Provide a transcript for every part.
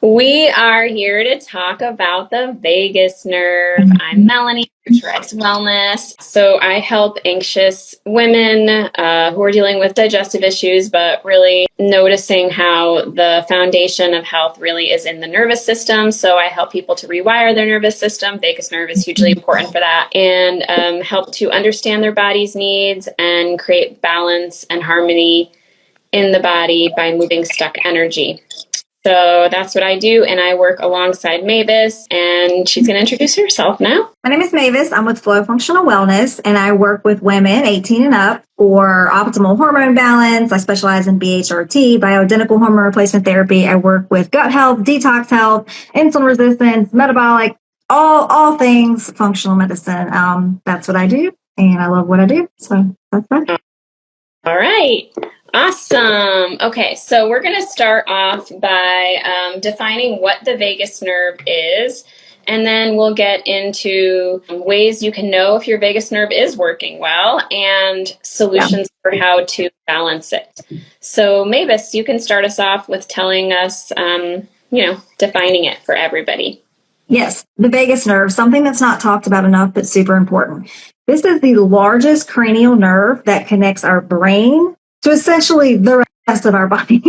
We are here to talk about the vagus nerve. I'm Melanie, Rex Wellness. So I help anxious women who are dealing with digestive issues, but really noticing how the foundation of health really is in the nervous system. So I help people to rewire their nervous system. Vagus nerve is hugely important for that, and help to understand their body's needs and create balance and harmony in the body by moving stuck energy. So that's what I do, and I work alongside Mavis, and she's going to introduce herself now. My name is Mavis. I'm with Flow Functional Wellness, and I work with women 18 and up for optimal hormone balance. I specialize in BHRT, bioidentical hormone replacement therapy. I work with gut health, detox health, insulin resistance, metabolic, all things functional medicine. That's what I do, and I love what I do. So that's that. All right. Awesome. Okay, so we're going to start off by defining what the vagus nerve is, and then we'll get into ways you can know if your vagus nerve is working well and solutions for how to balance it. So Mavis, you can start us off with telling us, defining it for everybody. Yes, the vagus nerve, something that's not talked about enough, but super important. This is the largest cranial nerve that connects our brain to essentially the rest of our body.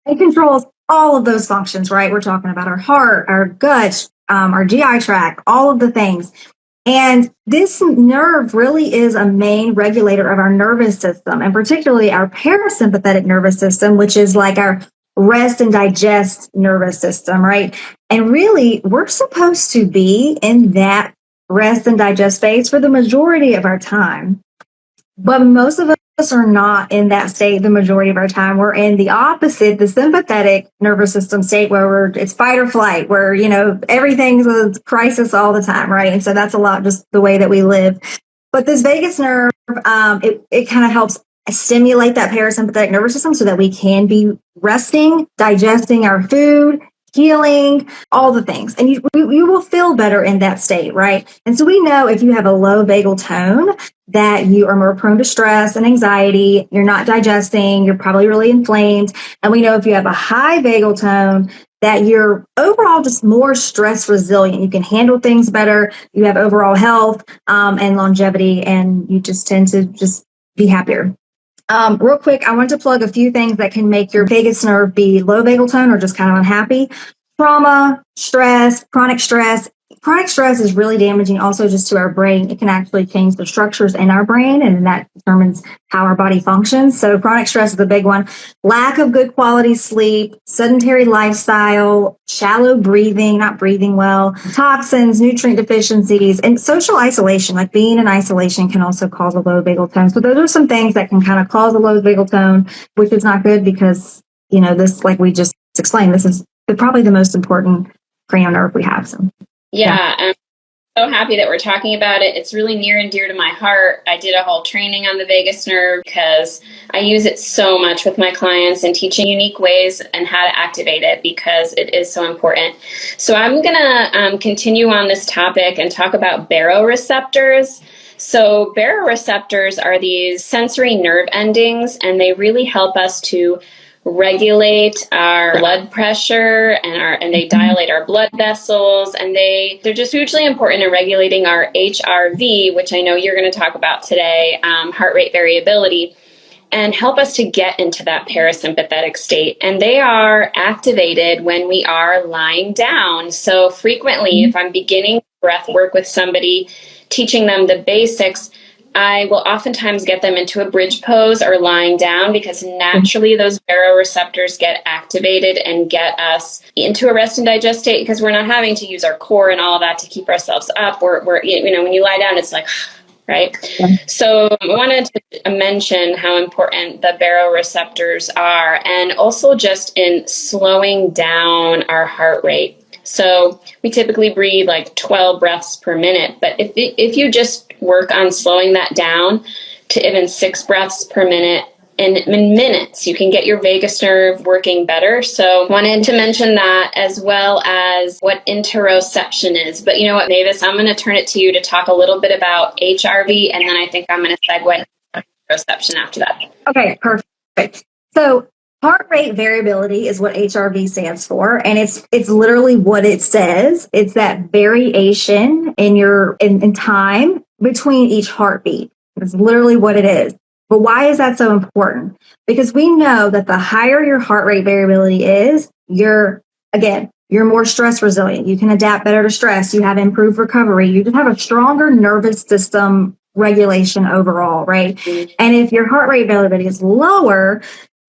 It controls all of those functions, right? We're talking about our heart, our gut, our GI tract, all of the things. And this nerve really is a main regulator of our nervous system, and particularly our parasympathetic nervous system, which is like our rest and digest nervous system, right? And really, we're supposed to be in that rest and digest phase for the majority of our time. But most of us are not in that state the majority of our time. We're in the opposite, the sympathetic nervous system state, where it's fight or flight, where, everything's a crisis all the time, right? And so that's a lot just the way that we live. But this vagus nerve, it kind of helps stimulate that parasympathetic nervous system so that we can be resting, digesting our food, healing, all the things. And you will feel better in that state, right? And so we know if you have a low vagal tone that you are more prone to stress and anxiety, you're not digesting, you're probably really inflamed. And we know if you have a high vagal tone that you're overall just more stress resilient. You can handle things better. You have overall health and longevity, and you just tend to just be happier. Real quick, I want to plug a few things that can make your vagus nerve be low vagal tone or just kind of unhappy. Trauma, stress, chronic stress. Chronic stress is really damaging also just to our brain. It can actually change the structures in our brain, and that determines how our body functions. So chronic stress is a big one. Lack of good quality sleep, sedentary lifestyle, shallow breathing, not breathing well, toxins, nutrient deficiencies, and social isolation. Like being in isolation can also cause a low vagal tone. So those are some things that can kind of cause a low vagal tone, which is not good because, this, like we just explained, this is probably the most important cranial nerve we have. So. Yeah, I'm so happy that we're talking about it. It's really near and dear to my heart. I did a whole training on the vagus nerve because I use it so much with my clients and teaching unique ways and how to activate it because it is so important. So I'm going to continue on this topic and talk about baroreceptors. So baroreceptors are these sensory nerve endings, and they really help us to regulate our blood pressure and they dilate our blood vessels, and they're just hugely important in regulating our HRV, which I know you're going to talk about today, heart rate variability, and help us to get into that parasympathetic state. And they are activated when we are lying down. So frequently, if I'm beginning breath work with somebody, teaching them the basics, I will oftentimes get them into a bridge pose or lying down because naturally those baroreceptors get activated and get us into a rest and digest state because we're not having to use our core and all of that to keep ourselves up. We're when you lie down, it's like, right? Yeah. So I wanted to mention how important the baroreceptors are, and also just in slowing down our heart rate. So we typically breathe like 12 breaths per minute, but if you just work on slowing that down to even 6 breaths per minute, in minutes, you can get your vagus nerve working better. So wanted to mention that, as well as what interoception is. But you know what, Mavis, I'm going to turn it to you to talk a little bit about HRV, and then I think I'm going to segue into interoception after that. Okay, perfect. So Heart rate variability is what HRV stands for, and it's literally what it says. It's that variation in time between each heartbeat. It's literally what it is. But why is that so important? Because we know that the higher your heart rate variability is, you're more stress resilient. You can adapt better to stress. You have improved recovery. You just have a stronger nervous system regulation overall, right? And if your heart rate variability is lower,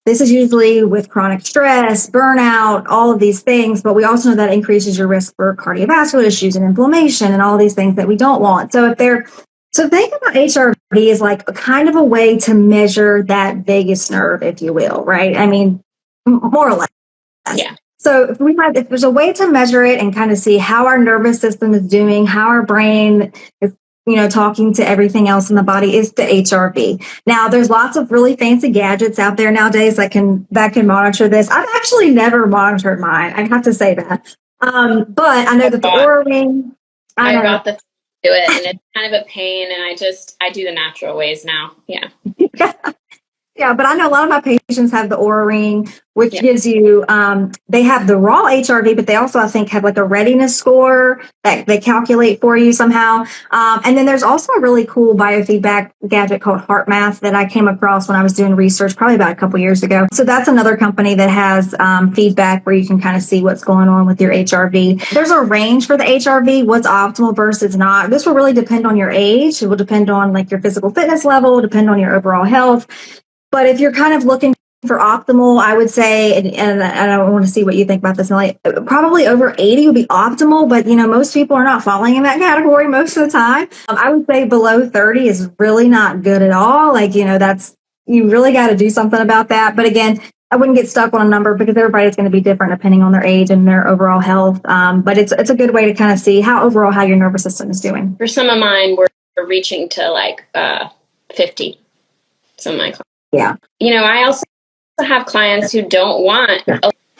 this is usually with chronic stress, burnout, all of these things, but we also know that increases your risk for cardiovascular issues and inflammation and all these things that we don't want. So think about HRV as like a kind of a way to measure that vagus nerve, if you will, right? I mean, more or less. Yeah. So if there's a way to measure it and kind of see how our nervous system is doing, how our brain is, talking to everything else in the body, is the HRV. Now, there's lots of really fancy gadgets out there nowadays that can monitor this. I've actually never monitored mine. I have to say that. But I know that the Oura Ring. I got the do it, and it's kind of a pain. And I do the natural ways now. Yeah. Yeah, but I know a lot of my patients have the Oura Ring, which gives you, they have the raw HRV, but they also, I think, have like a readiness score that they calculate for you somehow. And then there's also a really cool biofeedback gadget called HeartMath that I came across when I was doing research probably about a couple years ago. So that's another company that has feedback where you can kind of see what's going on with your HRV. There's a range for the HRV, what's optimal versus not. This will really depend on your age. It will depend on like your physical fitness level, depend on your overall health. But if you're kind of looking for optimal, I would say, and I want to see what you think about this, Nelly, probably over 80 would be optimal. But, most people are not falling in that category most of the time. I would say below 30 is really not good at all. Like, you really got to do something about that. But again, I wouldn't get stuck on a number because everybody's going to be different depending on their age and their overall health. But it's a good way to kind of see how your nervous system is doing. For some of mine, we're reaching to like 50. Some of my clients. Yeah. I also have clients who don't want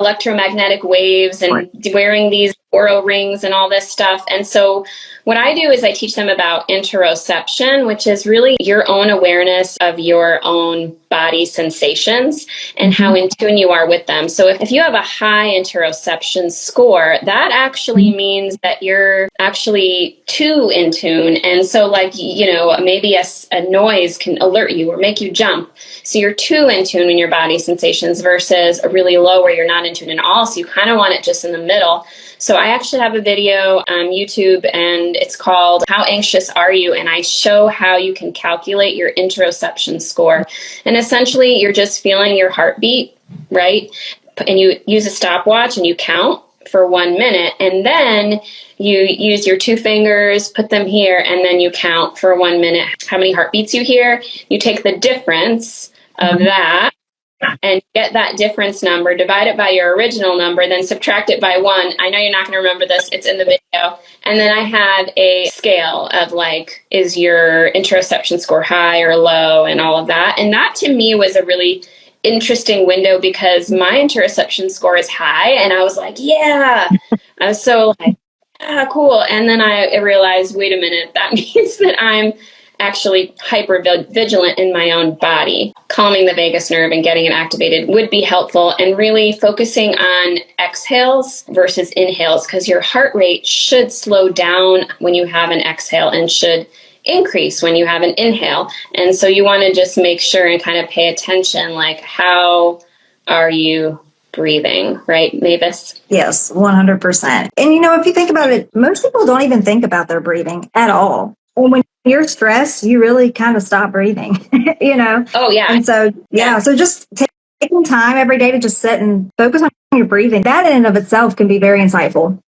electromagnetic waves and wearing these Oura rings and all this stuff. And so what I do is I teach them about interoception, which is really your own awareness of your own body sensations and how in tune you are with them. So if you have a high interoception score, that actually means that you're actually too in tune. And so maybe a noise can alert you or make you jump. So you're too in tune in your body sensations versus a really low where you're not in tune at all. So you kind of want it just in the middle. So I actually have a video on YouTube and it's called How Anxious Are You? And I show how you can calculate your interoception score. And essentially you're just feeling your heartbeat, right? And you use a stopwatch and you count for 1 minute. And then you use your 2 fingers, put them here, and then you count for 1 minute how many heartbeats you hear. You take the difference of that and get that difference number, divide it by your original number, then subtract it by 1. I know you're not going to remember this. It's in the video. And then I have a scale of is your interoception score high or low and all of that. And that to me was a really interesting window because my interoception score is high. And I was like, yeah, I was so cool. And then I realized, wait a minute, that means that I'm actually hyper vigilant in my own body. Calming the vagus nerve and getting it activated would be helpful, and really focusing on exhales versus inhales, because your heart rate should slow down when you have an exhale and should increase when you have an inhale. And so you want to just make sure and kind of pay attention, how are you breathing, right, Mavis? Yes, 100%. And if you think about it, most people don't even think about their breathing at all. And when you're stressed, you really kind of stop breathing, Oh, yeah. And so, so just taking time every day to just sit and focus on your breathing, that in and of itself can be very insightful.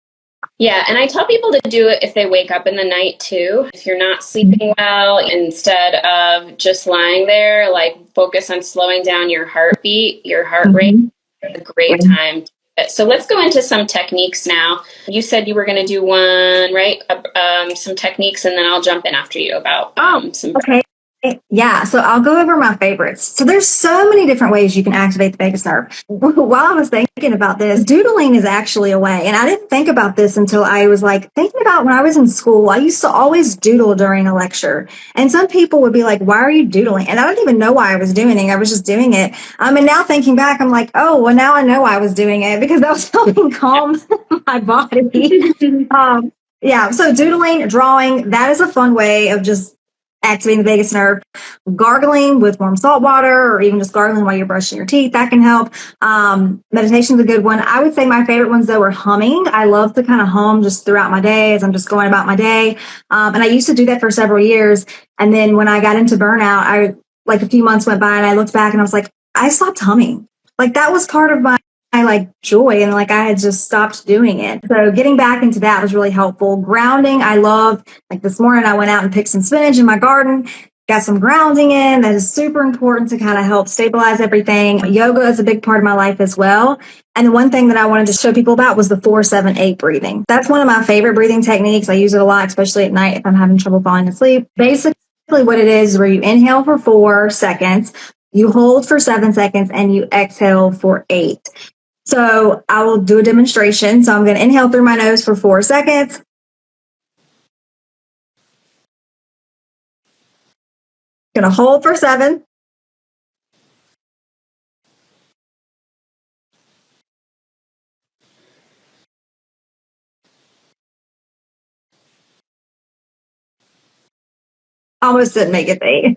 Yeah, and I tell people to do it if they wake up in the night too. If you're not sleeping well, instead of just lying there, focus on slowing down your heartbeat, your heart rate. It's a great time. So let's go into some techniques now. You said you were going to do one, right? Some techniques, and then I'll jump in after you about some. Okay. Yeah, so I'll go over my favorites. So there's so many different ways you can activate the vagus nerve. While I was thinking about this, doodling is actually a way. And I didn't think about this until I was like thinking about when I was in school. I used to always doodle during a lecture. And some people would be like, why are you doodling? And I didn't even know why I was doing it. I was just doing it. And now thinking back, I'm like, oh, well, now I know I was doing it because that was helping calm my body. Yeah, so doodling, drawing, that is a fun way of just activating the vagus nerve. Gargling with warm salt water, or even just gargling while you're brushing your teeth, that can help. Meditation is a good one. I would say my favorite ones though are humming. I love to kind of hum just throughout my day as I'm just going about my day. And I used to do that for several years. And then when I got into burnout, like a few months went by and I looked back and I was like, I stopped humming. Like that was part of my like joy, and like I had just stopped doing it. So getting back into that was really helpful. Grounding, I love. Like this morning I went out and picked some spinach in my garden, got some grounding in. That is super important to kind of help stabilize everything. Yoga is a big part of my life as well. And the one thing that I wanted to show people about was the 4-7-8 breathing. That's one of my favorite breathing techniques. I use it a lot, especially at night if I'm having trouble falling asleep. Basically what it is where you inhale for 4 seconds, you hold for 7 seconds, and you exhale for 8. So I will do a demonstration. So I'm going to inhale through my nose for 4 seconds. Going to hold for 7. Almost didn't make it 8.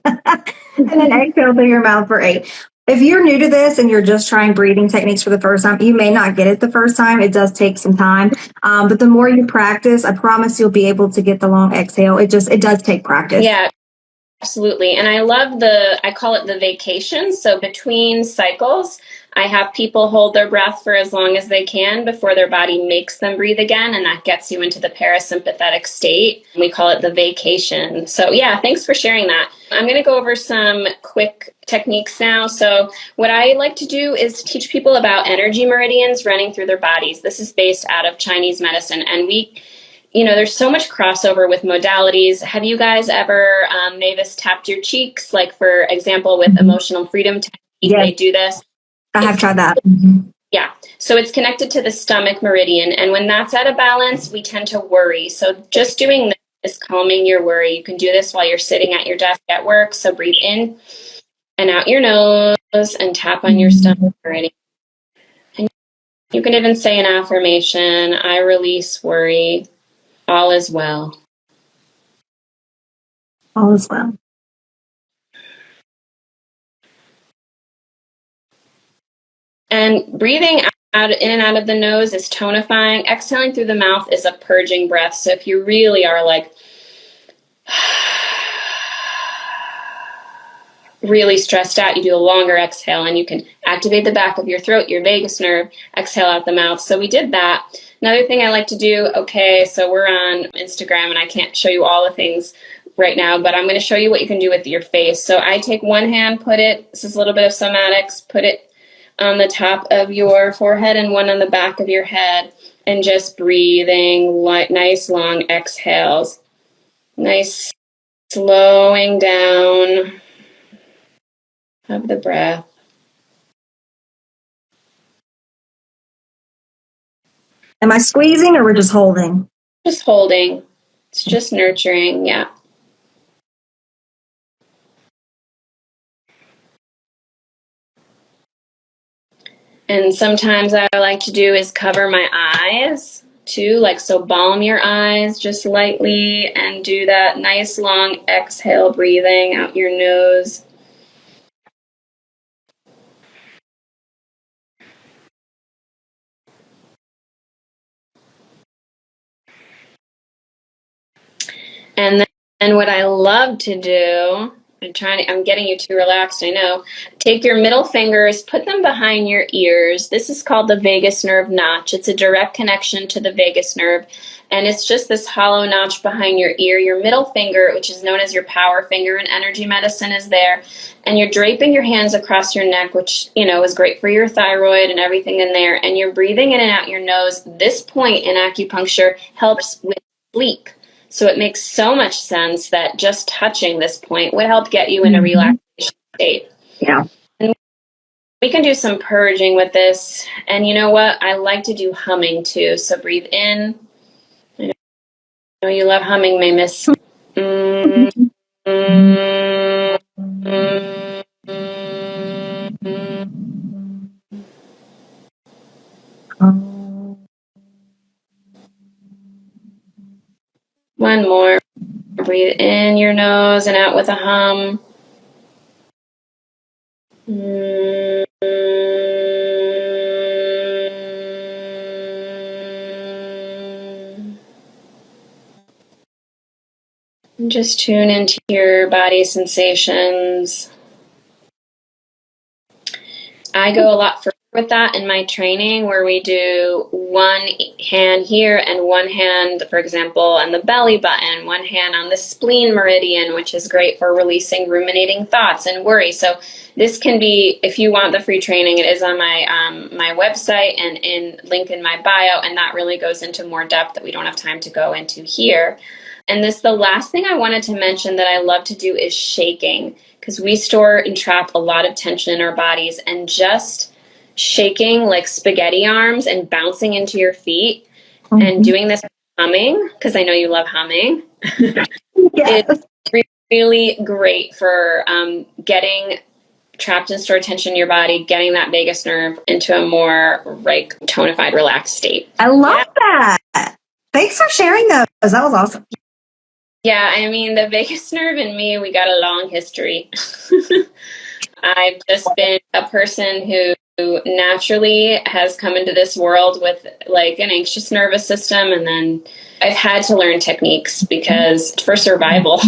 And then exhale through your mouth for 8. If you're new to this and you're just trying breathing techniques for the first time, you may not get it the first time. It does take some time. But the more you practice, I promise you'll be able to get the long exhale. It does take practice. Yeah, absolutely. And I love I call it the vacation. So between cycles, I have people hold their breath for as long as they can before their body makes them breathe again. And that gets you into the parasympathetic state. We call it the vacation. So yeah, thanks for sharing that. I'm going to go over some quick techniques now. So what I like to do is teach people about energy meridians running through their bodies. This is based out of Chinese medicine. And there's so much crossover with modalities. Have you guys ever, Mavis, tapped your cheeks? Like, for example, with emotional freedom technique, Yes. They do this. I have tried that. Yeah. So it's connected to the stomach meridian. And when that's out of balance, we tend to worry. So just doing this is calming your worry. You can do this while you're sitting at your desk at work. So breathe in and out your nose and tap on your stomach meridian. And you can even say an affirmation: I release worry. All is well. All is well. And breathing out in and out of the nose is tonifying. Exhaling through the mouth is a purging breath. So if you really are like really stressed out, you do a longer exhale and you can activate the back of your throat, your vagus nerve, exhale out the mouth. So we did that. Another thing I like to do, so we're on Instagram and I can't show you all the things right now, but I'm going to show you what you can do with your face. So I take one hand, this is a little bit of somatics, put it on the top of your forehead and one on the back of your head, and just breathing nice long exhales. Nice slowing down of the breath. Am I squeezing or we're just holding? Just holding. It's just nurturing, yeah. And sometimes I like to do is cover my eyes too, so balm your eyes just lightly and do that nice long exhale, breathing out your nose. And then what I love to do, I'm getting you too relaxed, I know. Take your middle fingers, put them behind your ears. This is called the vagus nerve notch. It's a direct connection to the vagus nerve. And it's just this hollow notch behind your ear. Your middle finger, which is known as your power finger in energy medicine, is there. And you're draping your hands across your neck, which, is great for your thyroid and everything in there. And you're breathing in and out your nose. This point in acupuncture helps with sleep. So it makes so much sense that just touching this point would help get you in a relaxation state. Yeah. And we can do some purging with this. And you know what? I like to do humming too. So breathe in. I know you love humming, Mavis. One more. Breathe in your nose and out with a hum. Just tune into your body sensations. I go a lot further with that in my training, where we do one hand here and one hand, for example, on the belly button, one hand on the spleen meridian, which is great for releasing ruminating thoughts and worry. So this can be, if you want the free training, it is on my website and link in my bio, and that really goes into more depth that we don't have time to go into here. And the last thing I wanted to mention that I love to do is shaking, because we store and trap a lot of tension in our bodies, and just shaking like spaghetti arms and bouncing into your feet and doing this humming, because I know you love humming, is really great for getting trapped and stored tension in your body, getting that vagus nerve into a more like tonified, relaxed state. I love that. Thanks for sharing those. That was awesome. Yeah, I mean, the vagus nerve and me, we got a long history. I've just been a person who naturally has come into this world with like an anxious nervous system, and then I've had to learn techniques because for survival.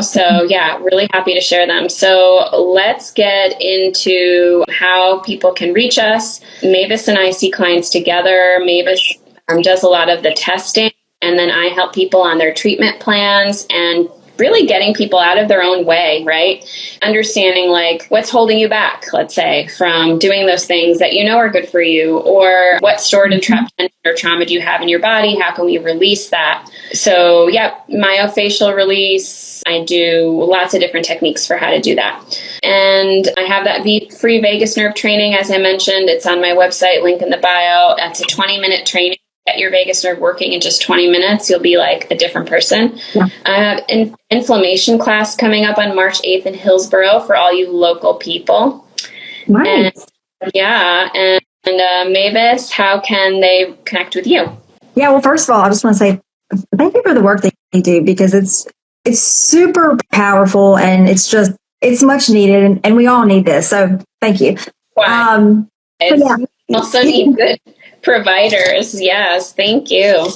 So yeah, really happy to share them. So let's get into how people can reach us. Mavis and I see clients together. Mavis does a lot of the testing, and then I help people on their treatment plans and really getting people out of their own way, right? Understanding like what's holding you back, let's say, from doing those things that you know are good for you, or what stored and trapped tension or trauma do you have in your body? How can we release that? So yeah, myofascial release. I do lots of different techniques for how to do that. And I have that free vagus nerve training, as I mentioned. It's on my website, link in the bio. That's a 20-minute training. Get your vagus nerve working in just 20 minutes. You'll be like a different person. Yeah. I have an inflammation class coming up on March 8th in Hillsborough for all you local people. Nice. And Mavis, how can they connect with you? Yeah, well, first of all, I just want to say thank you for the work that you do, because it's super powerful, and it's much needed, and we all need this. So thank you. Wow. We also need good providers. Yes, thank you.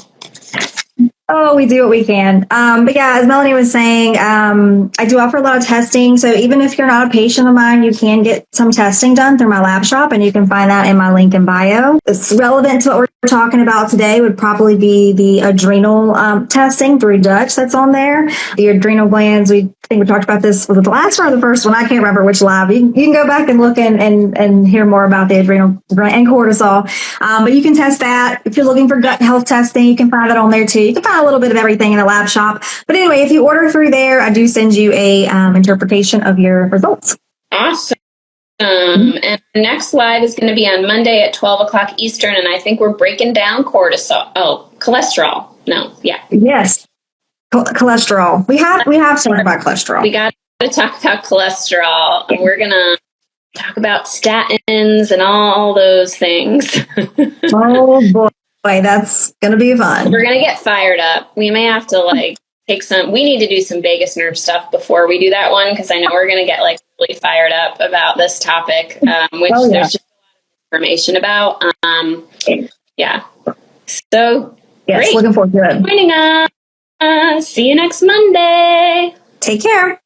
Oh, we do what we can. But yeah, as Melanie was saying, I do offer a lot of testing. So even if you're not a patient of mine, you can get some testing done through my lab shop, and you can find that in my link in bio. It's relevant to what we're talking about today would probably be the adrenal testing through Dutch that's on there. The adrenal glands, I think we talked about this, was it the last one or the first one? I can't remember which lab. You can go back and look and hear more about the adrenal and cortisol. But you can test that. If you're looking for gut health testing, you can find that on there too. You can find a little bit of everything in the lab shop. But anyway, if you order through there, I do send you a interpretation of your results. Awesome. And the next live is going to be on Monday at 12 o'clock Eastern, and I think we're breaking down cholesterol. No, yeah. Yes. Cholesterol. We have to talk about cholesterol. We got to talk about cholesterol. Yeah. We're going to talk about statins and all those things. Oh boy, that's going to be fun. We're going to get fired up. We may have to we need to do some vagus nerve stuff before we do that one, because I know we're going to get really fired up about this topic, which there's just a lot of information about. Yeah. So yes, great. Looking forward to it. Joining us. See you next Monday. Take care.